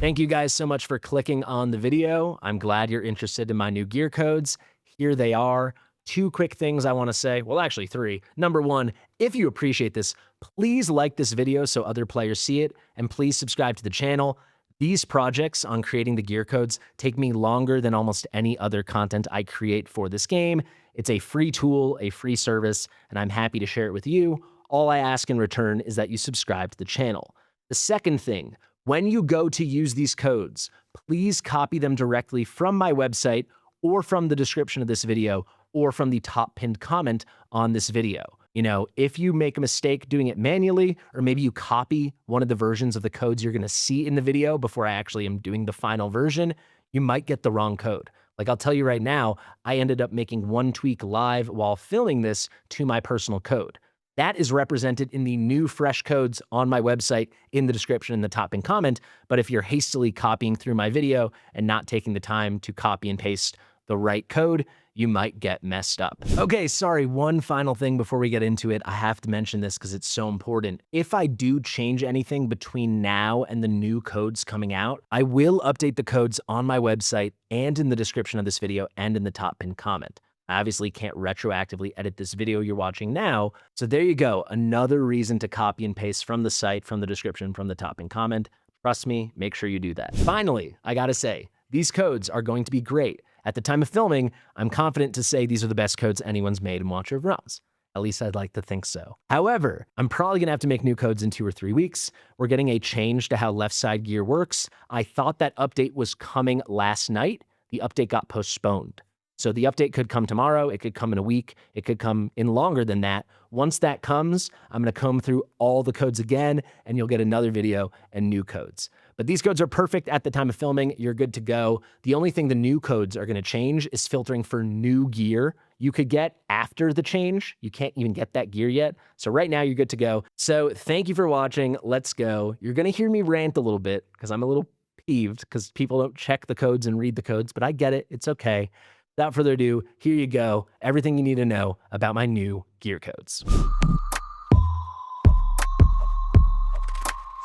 Thank you guys so much for clicking on the video. I'm glad you're interested in my new gear codes. Here they are. 2 quick things I want to say. Well, actually 3. Number 1, if you appreciate this, please like this video so other players see it, and please subscribe to the channel. These projects on creating the gear codes take me longer than almost any other content I create for this game. It's a free tool, a free service, and I'm happy to share it with you. All I ask in return is that you subscribe to the channel. The second thing, when you go to use these codes, please copy them directly from my website or from the description of this video or from the top pinned comment on this video. You know, if you make a mistake doing it manually, or maybe you copy one of the versions of the codes you're gonna see in the video before I actually am doing the final version, you might get the wrong code. Like I'll tell you right now, I ended up making one tweak live while filming this to my personal code. That is represented in the new fresh codes on my website in the description in the top pinned comment. But if you're hastily copying through my video and not taking the time to copy and paste the right code, you might get messed up. Okay, sorry, one final thing before we get into it. I have to mention this because it's so important. If I do change anything between now and the new codes coming out, I will update the codes on my website and in the description of this video and in the top pinned comment. I obviously can't retroactively edit this video you're watching now, so there you go, another reason to copy and paste from the site, from the description, from the top pinned comment. Trust me, make sure you do that. Finally, I gotta say, these codes are going to be great. At the time of filming, I'm confident to say these are the best codes anyone's made in Watcher of Realms. At least I'd like to think so. However, I'm probably gonna have to make new codes in 2 or 3 weeks. We're getting a change to how left side gear works. I thought that update was coming last night. The update got postponed. So the update could come tomorrow, it could come in a week, it could come in longer than that. Once that comes, I'm gonna comb through all the codes again, and you'll get another video and new codes. But these codes are perfect at the time of filming, you're good to go. The only thing the new codes are gonna change is filtering for new gear you could get after the change. You can't even get that gear yet. So right now you're good to go. So thank you for watching, let's go. You're gonna hear me rant a little bit because I'm a little peeved because people don't check the codes and read the codes, but I get it, it's okay. Without further ado, here you go, everything you need to know about my new gear codes.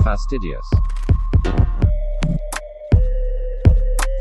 Fastidious.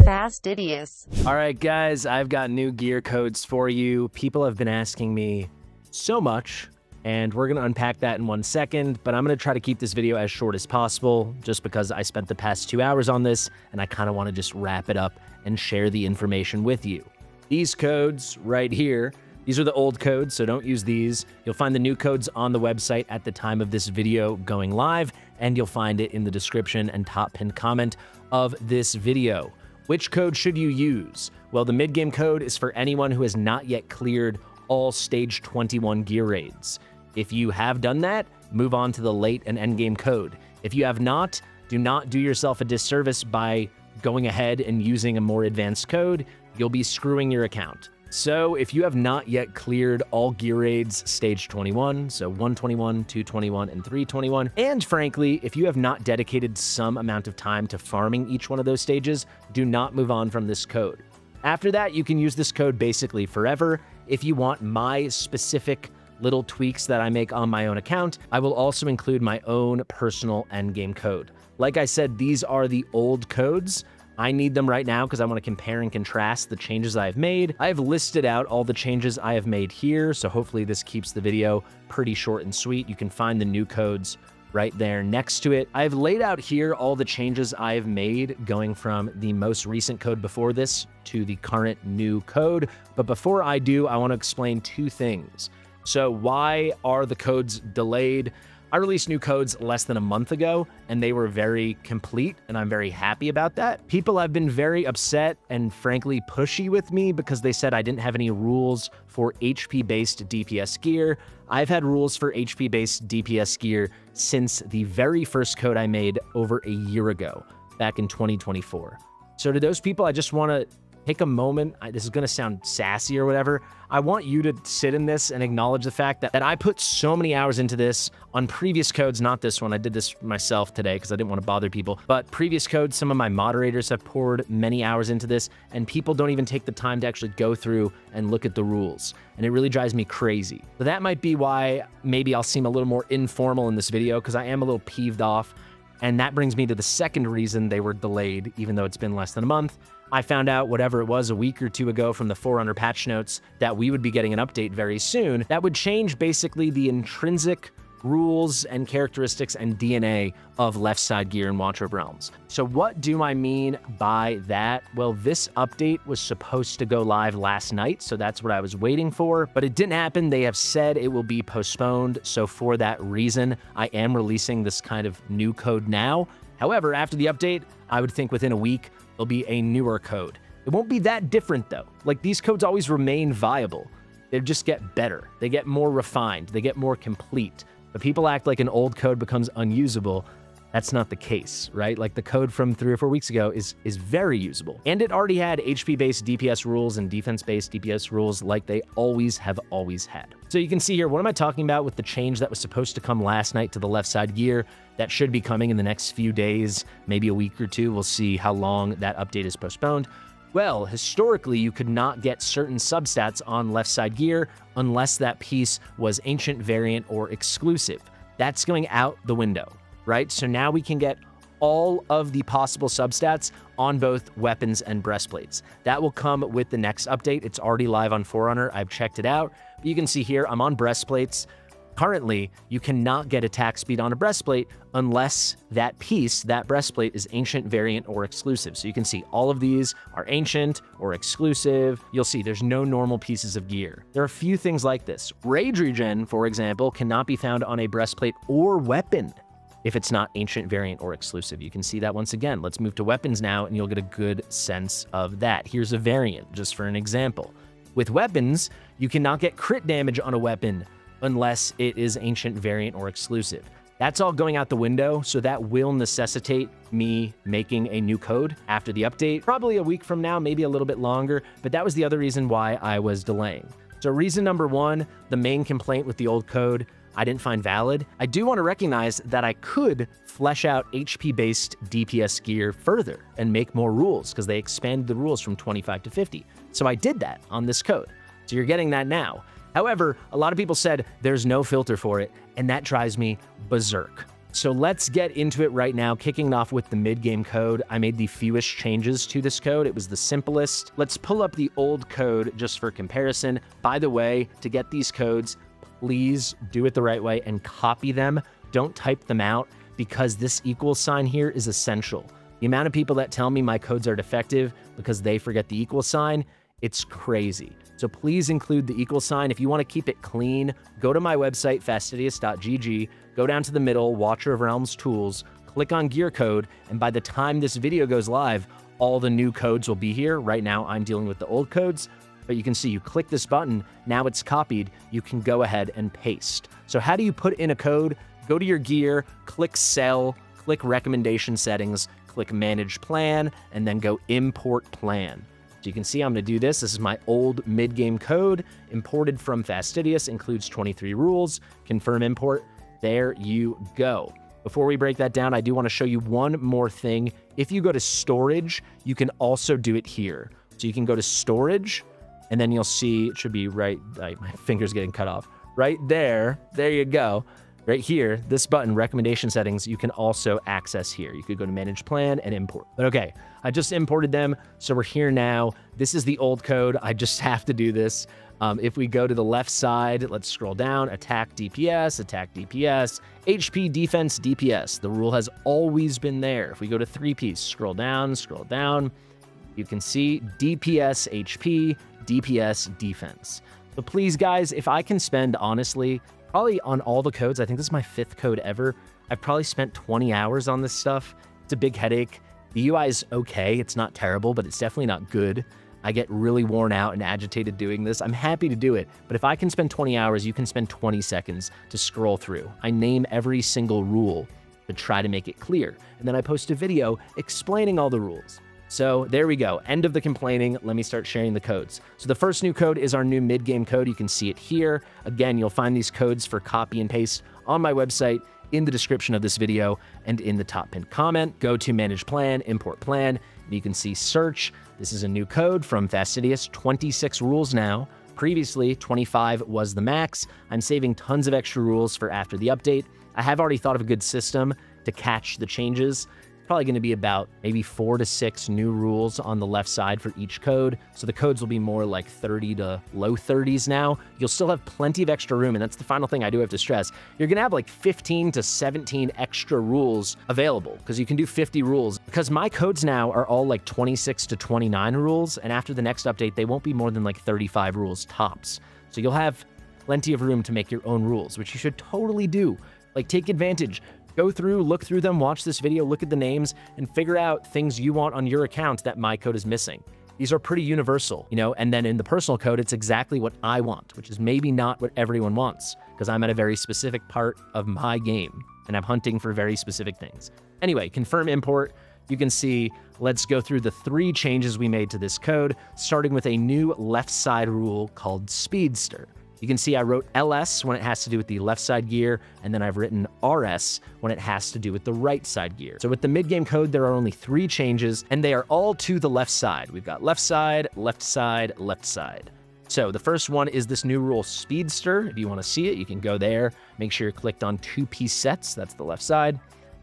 Fastidious. All right, guys, I've got new gear codes for you. People have been asking me so much, and we're gonna unpack that in 1 second, but I'm gonna try to keep this video as short as possible just because I spent the past 2 hours on this, and I kinda wanna just wrap it up and share the information with you. These codes right here, these are the old codes, so don't use these. You'll find the new codes on the website at the time of this video going live, and you'll find it in the description and top pinned comment of this video. Which code should you use? Well, the mid-game code is for anyone who has not yet cleared all stage 21 gear raids. If you have done that, move on to the late and endgame code. If you have not, do not do yourself a disservice by going ahead and using a more advanced code. You'll be screwing your account. So if you have not yet cleared all gear raids stage 21, so 121, 221, and 321, and frankly, if you have not dedicated some amount of time to farming each one of those stages, do not move on from this code. After that, you can use this code basically forever. If you want my specific little tweaks that I make on my own account, I will also include my own personal endgame code. Like I said, these are the old codes. I need them right now because I want to compare and contrast the changes I've made. I've listed out all the changes I have made here, so hopefully this keeps the video pretty short and sweet. You can find the new codes right there next to it. I've laid out here all the changes I've made going from the most recent code before this to the current new code. But before I do, I want to explain 2 things. So why are the codes delayed? I released new codes less than a month ago, and they were very complete, and I'm very happy about that. People have been very upset and frankly pushy with me because they said I didn't have any rules for HP-based DPS gear. I've had rules for HP-based DPS gear since the very first code I made over a year ago, back in 2024. So to those people, I just want to take a moment. This is going to sound sassy or whatever. I want you to sit in this and acknowledge the fact that I put so many hours into this on previous codes, not this one. I did this myself today because I didn't want to bother people. But previous codes, some of my moderators have poured many hours into this, and people don't even take the time to actually go through and look at the rules. And it really drives me crazy. So that might be why maybe I'll seem a little more informal in this video, because I am a little peeved off And that brings me to the second reason they were delayed, even though it's been less than a month. I found out whatever it was a week or two ago from the Forerunner patch notes that we would be getting an update very soon that would change basically the intrinsic rules and characteristics and DNA of left side gear in Watcher of Realms. So what do I mean by that? Well, this update was supposed to go live last night, so that's what I was waiting for, but it didn't happen. They have said it will be postponed, so for that reason, I am releasing this kind of new code now. However, after the update, I would think within a week, there'll be a newer code. It won't be that different though. Like, these codes always remain viable. They just get better. They get more refined. They get more complete. But people act like an old code becomes unusable. That's not the case, right? Like, the code from 3 or 4 weeks ago is very usable. And it already had HP-based DPS rules and defense-based DPS rules like they always have had. So you can see here, what am I talking about with the change that was supposed to come last night to the left side gear that should be coming in the next few days, maybe a week or two. We'll see how long that update is postponed. Well, historically, you could not get certain substats on left side gear unless that piece was ancient, variant, or exclusive. That's going out the window, right? So now we can get all of the possible substats on both weapons and breastplates. That will come with the next update. It's already live on Forerunner. I've checked it out. But you can see here, I'm on breastplates. Currently, you cannot get attack speed on a breastplate unless that piece, that breastplate, is ancient, variant, or exclusive. So you can see all of these are ancient or exclusive. You'll see there's no normal pieces of gear. There are a few things like this. Rage regen, for example, cannot be found on a breastplate or weapon if it's not ancient, variant, or exclusive. You can see that once again. Let's move to weapons now, and you'll get a good sense of that. Here's a variant, just for an example. With weapons, you cannot get crit damage on a weapon unless it is ancient, variant, or exclusive. That's all going out the window, so that will necessitate me making a new code after the update, probably a week from now, maybe a little bit longer, but that was the other reason why I was delaying. So reason number one, the main complaint with the old code, I didn't find valid. I do want to recognize that I could flesh out HP-based DPS gear further and make more rules, because they expanded the rules from 25 to 50. So I did that on this code. So you're getting that now. However, a lot of people said there's no filter for it, and that drives me berserk. So let's get into it right now, kicking off with the mid-game code. I made the fewest changes to this code. It was the simplest. Let's pull up the old code just for comparison. By the way, to get these codes, please do it the right way and copy them. Don't type them out, because this equal sign here is essential. The amount of people that tell me my codes are defective because they forget the equal sign, it's crazy. So please include the equal sign. If you want to keep it clean, go to my website, fastidious.gg, go down to the middle, Watcher of Realms Tools, click on Gear Code, and by the time this video goes live, all the new codes will be here. Right now, I'm dealing with the old codes, but you can see you click this button, now it's copied, you can go ahead and paste. So how do you put in a code? Go to your gear, click Sell, click Recommendation Settings, click Manage Plan, and then go Import Plan. So you can see I'm going to do this. This is my old mid-game code, imported from Fastidious, includes 23 rules, confirm import. There you go. Before we break that down, I do want to show you one more thing. If you go to storage, you can also do it here. So you can go to storage, and then you'll see, it should be right, my finger's getting cut off, right there. There you go. Right here, this button, recommendation settings, you can also access here. You could go to manage plan and import. But okay, I just imported them, so we're here now. This is the old code. I just have to do this. If we go to the left side, let's scroll down, attack DPS, HP defense DPS. The rule has always been there. If we go to 3-piece, scroll down, you can see DPS HP, DPS defense. But please guys, if I can spend, honestly, probably on all the codes, I think this is my 5th code ever. I've probably spent 20 hours on this stuff. It's a big headache. The UI is okay. It's not terrible, but it's definitely not good. I get really worn out and agitated doing this. I'm happy to do it, but if I can spend 20 hours, you can spend 20 seconds to scroll through. I name every single rule to try to make it clear, and then I post a video explaining all the rules. So there we go. End of the complaining. Let me start sharing the codes. So the first new code is our new mid-game code. You can see it here. Again, you'll find these codes for copy and paste on my website, in the description of this video, and in the top pinned comment. Go to manage plan, import plan, and you can see search. This is a new code from Fastidious, 26 rules now. Previously, 25 was the max. I'm saving tons of extra rules for after the update. I have already thought of a good system. to catch the changes. Probably going to be about maybe 4 to 6 new rules on the left side for each code. So the codes will be more like 30 to low 30s now. You'll still have plenty of extra room, and that's the final thing I do have to stress. You're going to have like 15 to 17 extra rules available because you can do 50 rules. Because my codes now are all like 26 to 29 rules, and after the next update, they won't be more than like 35 rules tops. So you'll have plenty of room to make your own rules, which you should totally do. Like, take advantage. Go through, look through them, watch this video, look at the names, and figure out things you want on your account that my code is missing. These are pretty universal, you know, and then in the personal code, it's exactly what I want, which is maybe not what everyone wants, because I'm at a very specific part of my game, and I'm hunting for very specific things. Anyway, confirm import. You can see, let's go through the 3 changes we made to this code, starting with a new left side rule called Speedster. You can see I wrote LS when it has to do with the left side gear, and then I've written RS when it has to do with the right side gear. So with the mid-game code, there are only 3 changes, and they are all to the left side. We've got left side, left side, left side. So the first one is this new rule Speedster. If you want to see it, you can go there. Make sure you're clicked on 2-piece sets. That's the left side.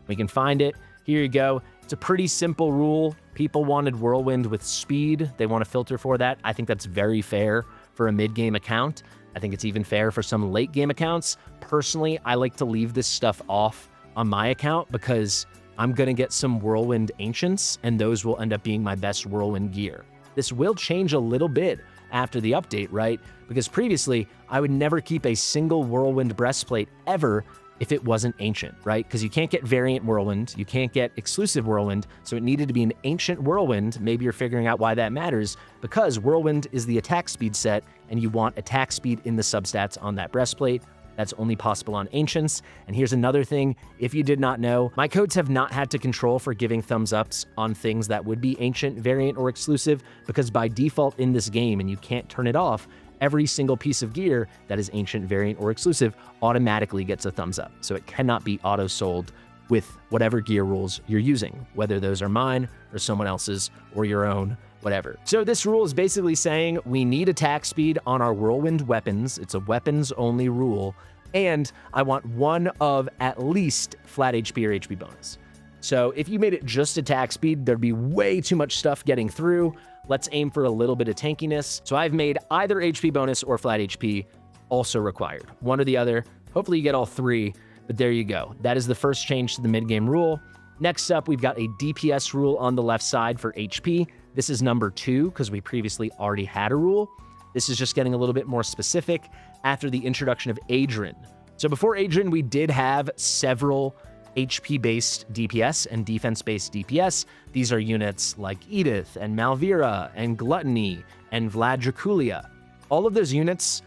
We can find it. Here you go. It's a pretty simple rule. People wanted Whirlwind with speed. They want to filter for that. I think that's very fair for a mid-game account. I think it's even fair for some late game accounts. Personally, I like to leave this stuff off on my account because I'm going to get some Whirlwind Ancients, and those will end up being my best Whirlwind gear. This will change a little bit after the update, right? Because previously, I would never keep a single Whirlwind breastplate ever if it wasn't Ancient, right? Because you can't get Variant Whirlwind, you can't get Exclusive Whirlwind, so it needed to be an Ancient Whirlwind. Maybe you're figuring out why that matters, because Whirlwind is the attack speed set, and you want attack speed in the substats on that breastplate. That's only possible on Ancients. And here's another thing, if you did not know, my codes have not had to control for giving thumbs ups on things that would be Ancient, Variant, or Exclusive, because by default in this game, and you can't turn it off, every single piece of gear that is Ancient, Variant, or Exclusive automatically gets a thumbs up. So it cannot be auto-sold with whatever gear rules you're using, whether those are mine or someone else's or your own, whatever. So this rule is basically saying we need attack speed on our Whirlwind weapons. It's a weapons-only rule, and I want one of at least flat HP or HP bonus. So if you made it just attack speed, there'd be way too much stuff getting through. Let's aim for a little bit of tankiness. So I've made either HP bonus or flat HP also required. One or the other. Hopefully you get all 3, but there you go. That is the first change to the mid-game rule. Next up, we've got a DPS rule on the left side for HP. This is number 2 because we previously already had a rule. This is just getting a little bit more specific after the introduction of Adrian. So before Adrian, we did have several HP-based DPS and defense-based DPS. These are units like Edith and Malvira and Gluttony and Vlad Draculia. All of those units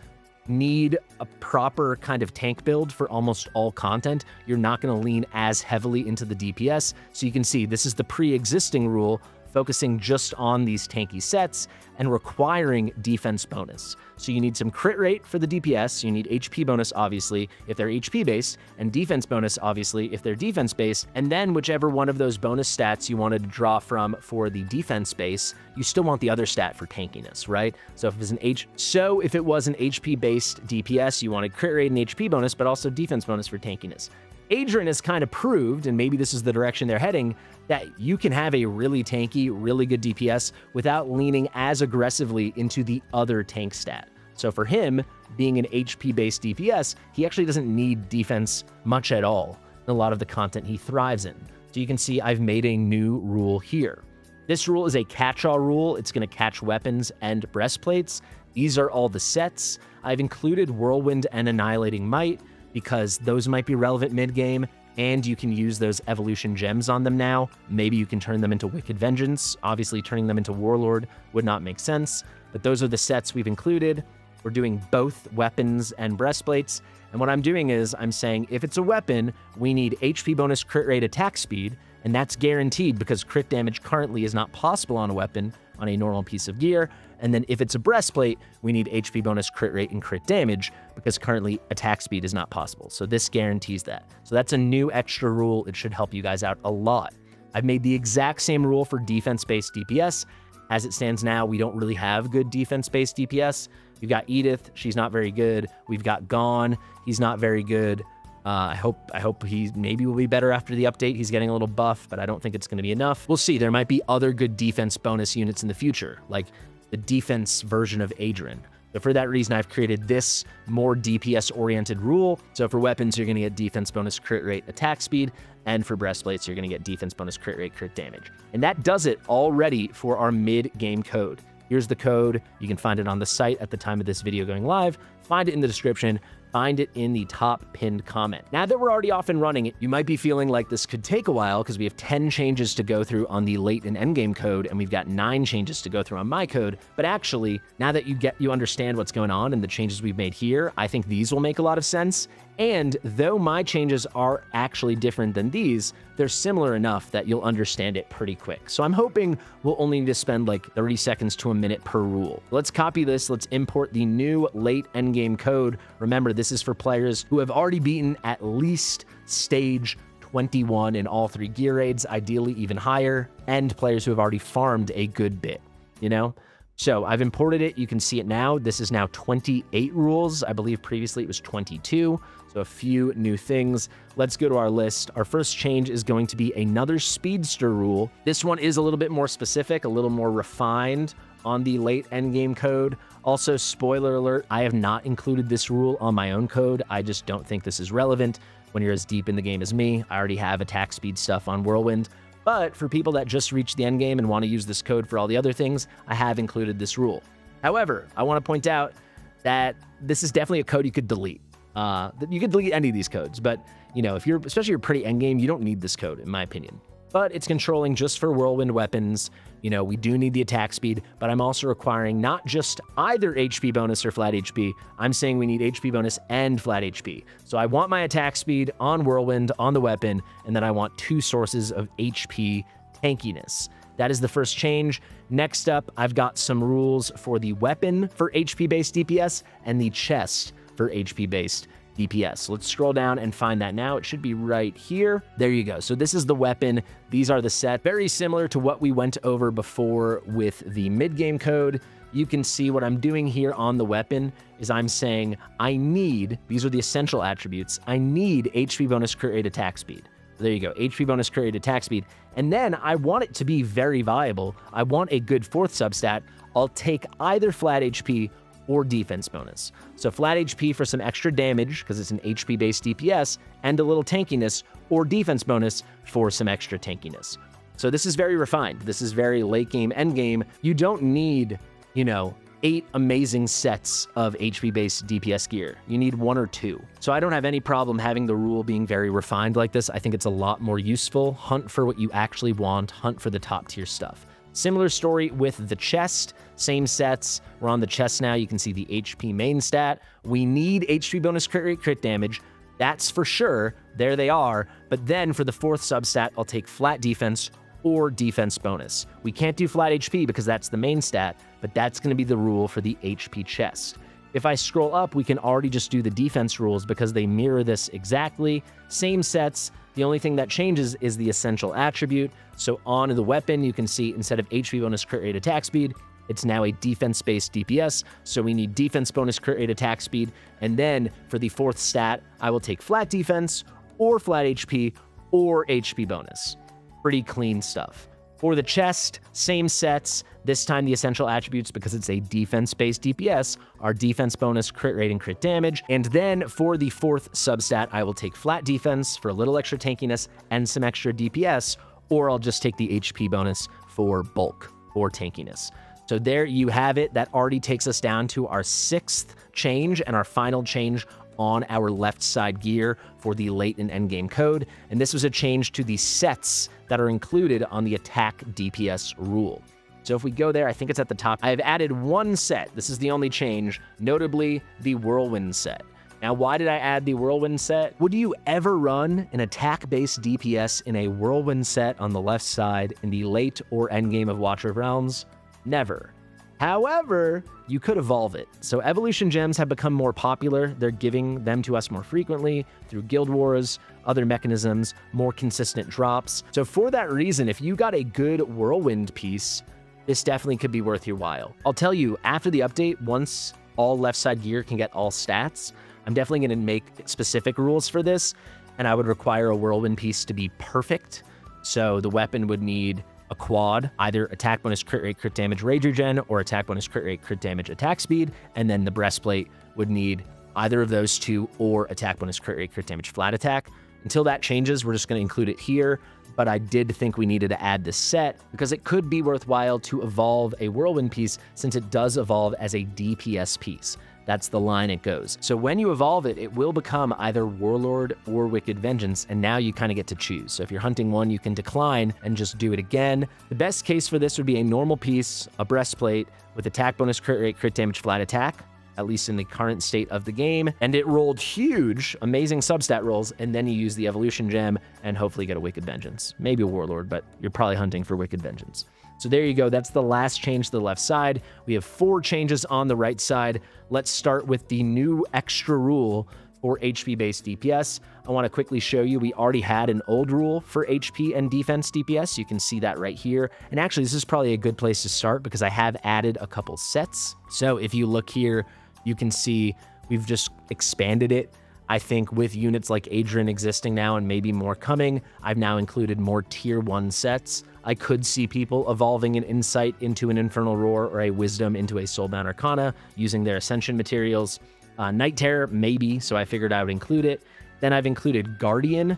need a proper kind of tank build for almost all content. You're not going to lean as heavily into the DPS. So you can see this is the pre-existing rule, focusing just on these tanky sets and requiring defense bonus. So you need some crit rate for the DPS, you need HP bonus, obviously, if they're HP-based, and defense bonus, obviously, if they're defense-based, and then whichever one of those bonus stats you wanted to draw from for the defense base, you still want the other stat for tankiness, right? So if it was an HP-based DPS, you wanted crit rate and HP bonus, but also defense bonus for tankiness. Adrian has kind of proved, and maybe this is the direction they're heading, that you can have a really tanky, really good DPS without leaning as aggressively into the other tank stat. So for him, being an HP-based DPS, he actually doesn't need defense much at all in a lot of the content he thrives in. So you can see I've made a new rule here. This rule is a catch-all rule. It's going to catch weapons and breastplates. These are all the sets. I've included Whirlwind and Annihilating Might because those might be relevant mid-game, and you can use those evolution gems on them now. Maybe you can turn them into Wicked Vengeance. Obviously, turning them into Warlord would not make sense, but those are the sets we've included. We're doing both weapons and breastplates, and what I'm doing is I'm saying if it's a weapon, we need HP bonus, crit rate, attack speed, and that's guaranteed because crit damage currently is not possible on a weapon on a normal piece of gear. And then if it's a breastplate, we need HP bonus, crit rate, and crit damage because currently attack speed is not possible. So this guarantees that. So that's a new extra rule. It should help you guys out a lot. I've made the exact same rule for defense-based DPS. As it stands now, we don't really have good defense-based DPS. We've got Edith. She's not very good. We've got Gone. He's not very good. I hope he maybe will be better after the update. He's getting a little buff, but I don't think it's going to be enough. We'll see. There might be other good defense bonus units in the future, like the defense version of Adrian. So for that reason, I've created this more DPS-oriented rule. So for weapons, you're going to get defense bonus crit rate attack speed, and for breastplates, you're going to get defense bonus crit rate crit damage. And that does it already for our mid-game code. Here's the code. You can find it on the site at the time of this video going live. Find it in the description. Find it in the top pinned comment. Now that we're already off and running, you might be feeling like this could take a while because we have 10 changes to go through on the late and endgame code, and we've got 9 changes to go through on my code. But actually, now that you understand what's going on and the changes we've made here, I think these will make a lot of sense. And though my changes are actually different than these, they're similar enough that you'll understand it pretty quick. So I'm hoping we'll only need to spend like 30 seconds to a minute per rule. Let's copy this. Let's import the new late endgame code. Remember, this is for players who have already beaten at least stage 21 in all 3 gear raids, ideally even higher, and players who have already farmed a good bit, you know? So I've imported it. You can see it now. This is now 28 rules. I believe previously it was 22. So a few new things. Let's go to our list. Our first change is going to be another speedster rule. This one is a little bit more specific, a little more refined on the late endgame code. Also, spoiler alert, I have not included this rule on my own code. I just don't think this is relevant when you're as deep in the game as me. I already have attack speed stuff on Whirlwind. But for people that just reached the end game and want to use this code for all the other things, I have included this rule. However, I want to point out that this is definitely a code you could delete. You could delete any of these codes, but you know, especially if you're pretty end game, you don't need this code, in my opinion. But it's controlling just for Whirlwind weapons. You know, we do need the attack speed, but I'm also requiring not just either HP bonus or flat HP. I'm saying we need HP bonus and flat HP. So I want my attack speed on Whirlwind, on the weapon, and then I want 2 sources of HP tankiness. That is the first change. Next up, I've got some rules for the weapon for HP-based DPS and the chest for HP-based DPS. Let's scroll down and find that now. It should be right here. There you go. So this is the weapon. These are the set. Very similar to what we went over before with the mid-game code. You can see what I'm doing here on the weapon is I'm saying I need, these are the essential attributes, I need HP bonus crit rate attack speed. There you go, HP bonus crit rate attack speed. And then I want it to be very viable. I want a good 4th substat. I'll take either flat HP or defense bonus. So flat HP for some extra damage, because it's an HP-based DPS, and a little tankiness, or defense bonus for some extra tankiness. So this is very refined. This is very late game, end game. You don't need, you know, 8 amazing sets of HP-based DPS gear. You need 1 or 2. So I don't have any problem having the rule being very refined like this. I think it's a lot more useful. Hunt for what you actually want. Hunt for the top tier stuff. Similar story with the chest, same sets. We're on the chest now. You can see the HP main stat. We need HP bonus crit rate crit damage. That's for sure. There they are. But then for the 4th substat, I'll take flat defense or defense bonus. We can't do flat HP because that's the main stat, but that's going to be the rule for the HP chest. If I scroll up, we can already just do the defense rules because they mirror this exactly. Same sets. The only thing that changes is the essential attribute. So on the weapon, you can see instead of HP bonus crit rate attack speed, it's now a defense-based DPS. So we need defense bonus crit rate attack speed. And then for the 4th stat, I will take flat defense or flat HP or HP bonus. Pretty clean stuff. For the chest, same sets. This time the essential attributes, because it's a defense-based DPS, are defense bonus, crit rate, and crit damage. And then for the 4th substat, I will take flat defense for a little extra tankiness and some extra DPS, or I'll just take the HP bonus for bulk or tankiness. So there you have it. That already takes us down to our 6th change and our final change on our left side gear for the late and end game code. And this was a change to the sets that are included on the attack DPS rule. So if we go there, I think it's at the top. I have added 1 set. This is the only change, notably the Whirlwind set. Now, why did I add the Whirlwind set? Would you ever run an attack-based DPS in a Whirlwind set on the left side in the late or end game of Watcher of Realms? Never. However, you could evolve it. So evolution gems have become more popular. They're giving them to us more frequently through guild wars, other mechanisms, more consistent drops. So for that reason, if you got a good Whirlwind piece, this definitely could be worth your while. I'll tell you, after the update, once all left side gear can get all stats, I'm definitely going to make specific rules for this, and I would require a whirlwind piece to be perfect. So the weapon would need a quad, either attack bonus, crit rate, crit damage, rage regen, or attack bonus, crit rate, crit damage, attack speed. And then the breastplate would need either of those two or attack bonus, crit rate, crit damage, flat attack. Until that changes, we're just going to include it here. But I did think we needed to add this set because it could be worthwhile to evolve a whirlwind piece since it does evolve as a DPS piece. That's the line it goes. So when you evolve it, it will become either Warlord or Wicked Vengeance, and now you kind of get to choose. So if you're hunting one, you can decline and just do it again. The best case for this would be a normal piece, a breastplate, with attack bonus, crit rate, crit damage, flat attack, at least in the current state of the game. And it rolled huge, amazing substat rolls, and then you use the Evolution Gem and hopefully get a Wicked Vengeance. Maybe a Warlord, but you're probably hunting for Wicked Vengeance. So there you go. That's the last change to the left side. We have 4 changes on the right side. Let's start with the new extra rule for HP-based DPS. I want to quickly show you, we already had an old rule for HP and defense DPS. You can see that right here. And actually, this is probably a good place to start because I have added a couple sets. So if you look here, you can see we've just expanded it. I think with units like Adrian existing now and maybe more coming, I've now included more tier 1 sets. I could see people evolving an Insight into an Infernal Roar or a Wisdom into a Soulbound Arcana using their Ascension materials. Night Terror, maybe, so I figured I would include it. Then I've included Guardian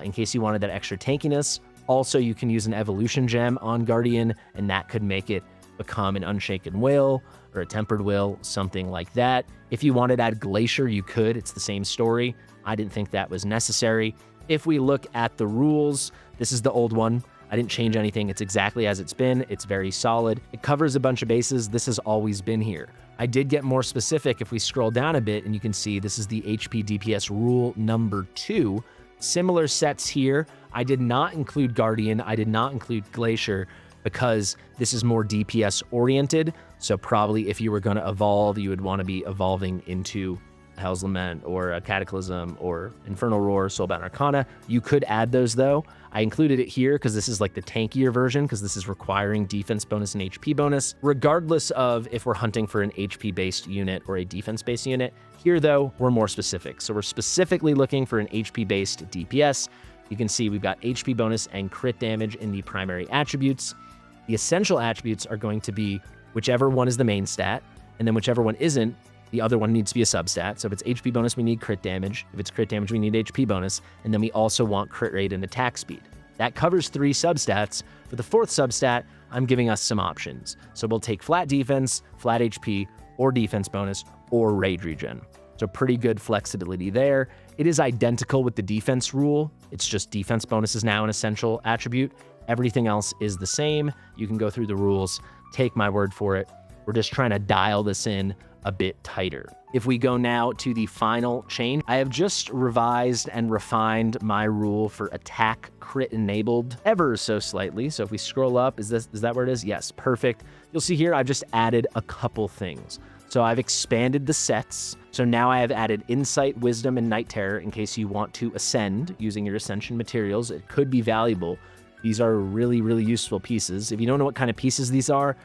in case you wanted that extra tankiness. Also, you can use an Evolution Gem on Guardian, and that could make it become an Unshaken Will or a Tempered Will, something like that. If you wanted to add Glacier, you could. It's the same story. I didn't think that was necessary. If we look at the rules, this is the old one. I didn't change anything. It's exactly as it's been. It's very solid. It covers a bunch of bases. This has always been here. I did get more specific if we scroll down a bit, and you can see this is the HP DPS rule number 2. Similar sets here. I did not include Guardian. I did not include Glacier because this is more DPS oriented. So probably if you were going to evolve, you would want to be evolving into Hell's Lament or a Cataclysm or Infernal Roar, Soulbound Arcana. You could add those though. I included it here because this is like the tankier version because this is requiring defense bonus and HP bonus, regardless of if we're hunting for an HP-based unit or a defense-based unit. Here though, we're more specific. So we're specifically looking for an HP-based DPS. You can see we've got HP bonus and crit damage in the primary attributes. The essential attributes are going to be whichever one is the main stat, and then whichever one isn't, the other one needs to be a substat. So if it's HP bonus, we need crit damage. If it's crit damage, we need HP bonus. And then we also want crit rate and attack speed. That covers 3 substats. For the 4th substat, I'm giving us some options. So we'll take flat defense, flat HP, or defense bonus, or rage regen. So pretty good flexibility there. It is identical with the defense rule. It's just defense bonus is now an essential attribute. Everything else is the same. You can go through the rules, take my word for it. We're just trying to dial this in a bit tighter. If we go now to the final change, I have just revised and refined my rule for attack crit enabled ever so slightly. So if we scroll up, is that where it is? Yes, perfect. You'll see here, I've just added a couple things. So I've expanded the sets. So now I have added Insight, Wisdom, and Night Terror in case you want to ascend using your Ascension materials. It could be valuable. These are really, really useful pieces. If you don't know what kind of pieces these are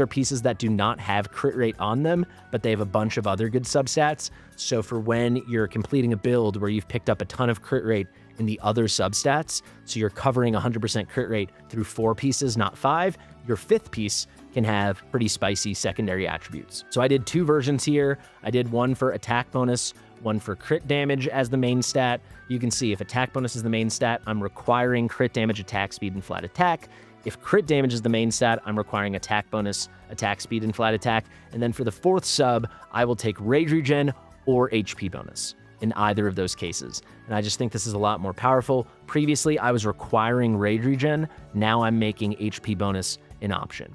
pieces that do not have crit rate on them, but they have a bunch of other good substats. So for when you're completing a build where you've picked up a ton of crit rate in the other substats, so you're covering 100% crit rate through 4 pieces, not 5, your 5th piece can have pretty spicy secondary attributes. So I did 2 versions here. I did one for attack bonus, one for crit damage as the main stat. You can see if attack bonus is the main stat, I'm requiring crit damage, attack speed, and flat attack. If crit damage is the main stat, I'm requiring attack bonus, attack speed, and flat attack. And then for the 4th sub, I will take rage regen or HP bonus in either of those cases. And I just think this is a lot more powerful. Previously, I was requiring rage regen. Now I'm making HP bonus an option.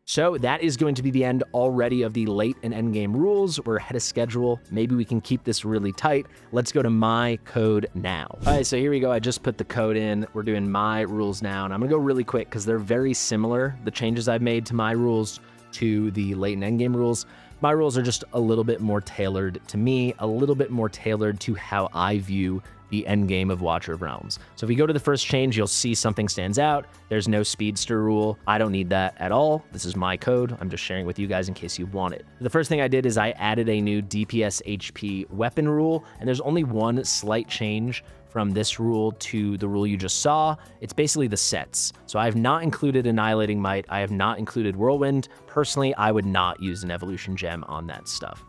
So that is going to be the end already of the late and endgame rules. We're ahead of schedule. Maybe we can keep this really tight. Let's go to my code now. All right, so here we go. I just put the code in. We're doing my rules now, and I'm gonna go really quick because they're very similar. The changes I've made to my rules to the late and endgame rules. My rules are just a little bit more tailored to me, a little bit more tailored to how I view the endgame of Watcher of Realms. So if we go to the first change, you'll see something stands out. There's no speedster rule. I don't need that at all. This is my code. I'm just sharing with you guys in case you want it. The first thing I did is I added a new DPS HP weapon rule, and there's only one slight change from this rule to the rule you just saw. It's basically the sets. So I have not included Annihilating Might. I have not included Whirlwind. Personally, I would not use an evolution gem on that stuff.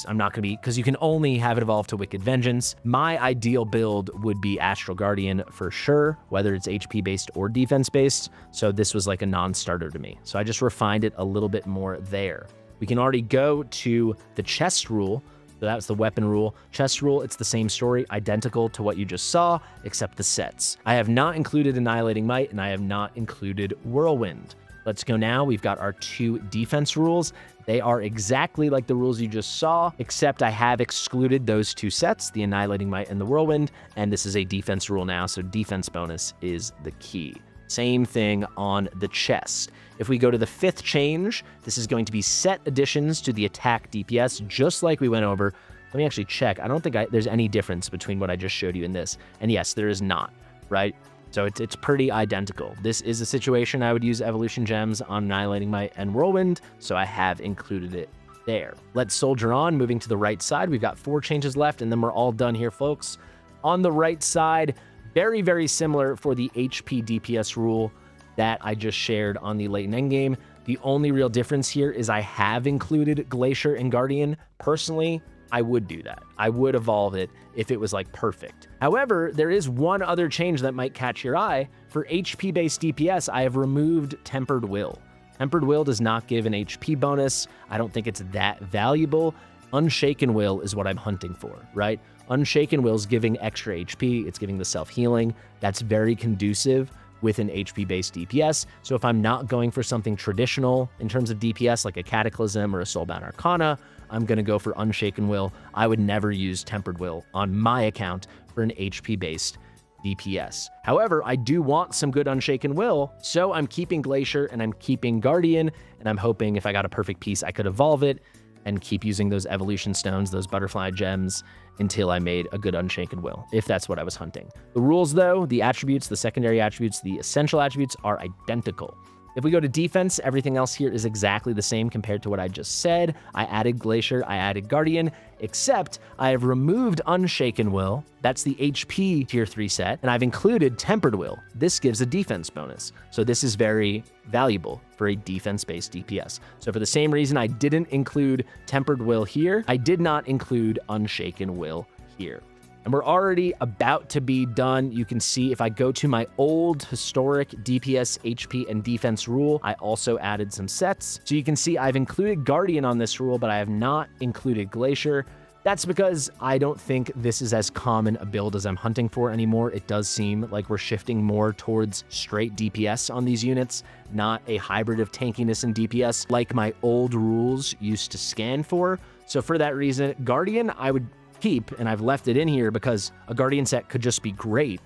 I'm not gonna be, because you can only have it evolve to Wicked Vengeance. My ideal build would be Astral Guardian for sure, whether it's HP based or defense based. So this was like a non-starter to me. So I just refined it a little bit more there. We can already go to the chest rule. So that was the weapon rule. Chest rule, it's the same story, identical to what you just saw, except the sets. I have not included Annihilating Might, and I have not included Whirlwind. Let's go now. We've got our 2 defense rules. They are exactly like the rules you just saw, except I have excluded those 2 sets, the Annihilating Might and the Whirlwind, and this is a defense rule now, so defense bonus is the key. Same thing on the chest. If we go to the 5th change, this is going to be set additions to the attack DPS, just like we went over. Let me actually check. I don't think there's any difference between what I just showed you in this. And yes, there is not, right? So it's pretty identical. This is a situation I would use evolution gems on Annihilating Might and Whirlwind, so I have included it there. Let's soldier on. Moving to the right side, we've got 4 changes left, and then we're all done here, folks. On the right side, very, very similar for the HP DPS rule that I just shared on the Late-Endgame. The only real difference here is I have included Glacier and Guardian. Personally, I would do that. I would evolve it if it was like perfect. However, there is one other change that might catch your eye. For HP-based DPS, I have removed Tempered Will. Tempered Will does not give an HP bonus. I don't think it's that valuable. Unshaken Will is what I'm hunting for, right? Unshaken Will is giving extra HP. It's giving the self-healing. That's very conducive with an HP-based DPS. So if I'm not going for something traditional in terms of DPS, like a Cataclysm or a Soulbound Arcana, I'm going to go for Unshaken Will. I would never use Tempered Will on my account for an HP-based DPS. However, I do want some good Unshaken Will, so I'm keeping Glacier and I'm keeping Guardian, and I'm hoping if I got a perfect piece, I could evolve it and keep using those evolution stones, those butterfly gems, until I made a good Unshaken Will, if that's what I was hunting. The rules, though, the attributes, the secondary attributes, the essential attributes are identical. If we go to defense, everything else here is exactly the same compared to what I just said. I added Glacier, I added Guardian, except I have removed Unshaken Will. That's the HP tier 3 set, and I've included Tempered Will. This gives a defense bonus. So this is very valuable for a defense-based DPS. So for the same reason I didn't include Tempered Will here, I did not include Unshaken Will here. And we're already about to be done. You can see if I go to my old historic DPS, HP, and defense rule, I also added some sets. So you can see I've included Guardian on this rule, but I have not included Glacier. That's because I don't think this is as common a build as I'm hunting for anymore. It does seem like we're shifting more towards straight DPS on these units, not a hybrid of tankiness and DPS like my old rules used to scan for. So for that reason, Guardian, I would keep, and I've left it in here because a Guardian set could just be great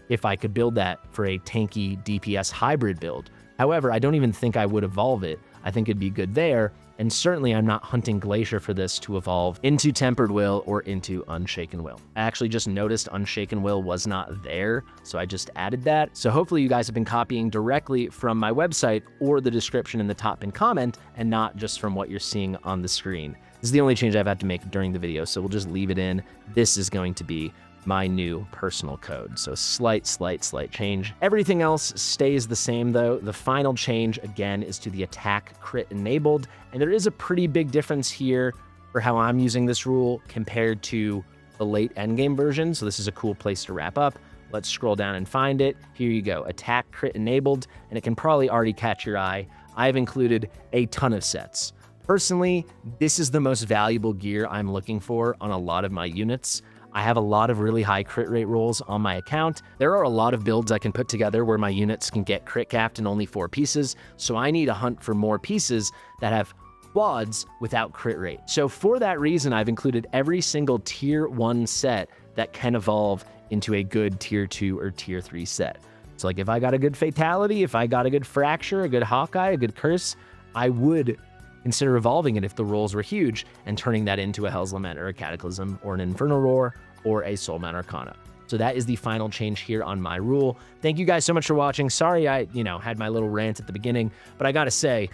if I could build that for a tanky DPS hybrid build. However, I don't even think I would evolve it. I think it'd be good there, and certainly I'm not hunting Glacier for this to evolve into Tempered Will or into Unshaken Will. I actually just noticed Unshaken Will was not there, so I just added that. So hopefully you guys have been copying directly from my website or the description in the top pinned comment, and not just from what you're seeing on the screen. This is the only change I've had to make during the video, so we'll just leave it in. This is going to be my new personal code. So slight change. Everything else stays the same though. The final change again is to the attack crit enabled. And there is a pretty big difference here for how I'm using this rule compared to the late endgame version. So this is a cool place to wrap up. Let's scroll down and find it. Here you go, attack crit enabled, and it can probably already catch your eye. I've included a ton of sets. Personally, this is the most valuable gear I'm looking for on a lot of my units. I have a lot of really high crit rate rolls on my account. There are a lot of builds I can put together where my units can get crit capped in only 4 pieces, so I need to hunt for more pieces that have quads without crit rate. So for that reason, I've included every single tier 1 set that can evolve into a good tier 2 or tier 3 set. So like if I got a good Fatality, if I got a good Fracture, a good Hawkeye, a good Curse, I would consider evolving it if the rolls were huge and turning that into a Hell's Lament or a Cataclysm or an Infernal Roar or a Soulbound Arcana. So that is the final change here on my rule. Thank you guys so much for watching. Sorry I, had my little rant at the beginning, but I gotta say,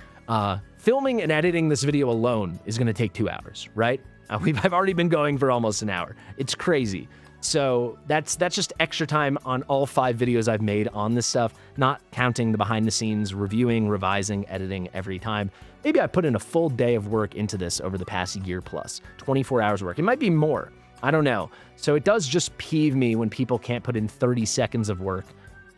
filming and editing this video alone is gonna take 2 hours, right? I've already been going for almost an hour. It's crazy. So that's just extra time on all 5 videos I've made on this stuff, not counting the behind the scenes, reviewing, revising, editing every time. Maybe I put in a full day of work into this over the past year plus, 24 hours of work. It might be more, I don't know. So it does just peeve me when people can't put in 30 seconds of work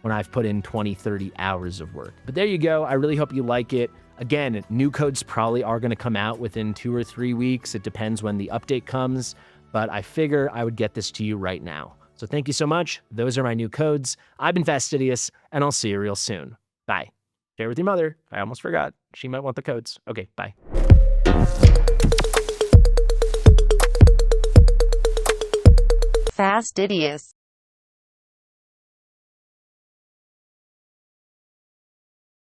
when I've put in 20, 30 hours of work. But there you go. I really hope you like it. Again, new codes probably are going to come out within 2 or 3 weeks. It depends when the update comes, but I figure I would get this to you right now. So thank you so much. Those are my new codes. I've been Fastidious, and I'll see you real soon. Bye. Share with your mother. I almost forgot. She might want the codes. Okay, bye. Fastidious.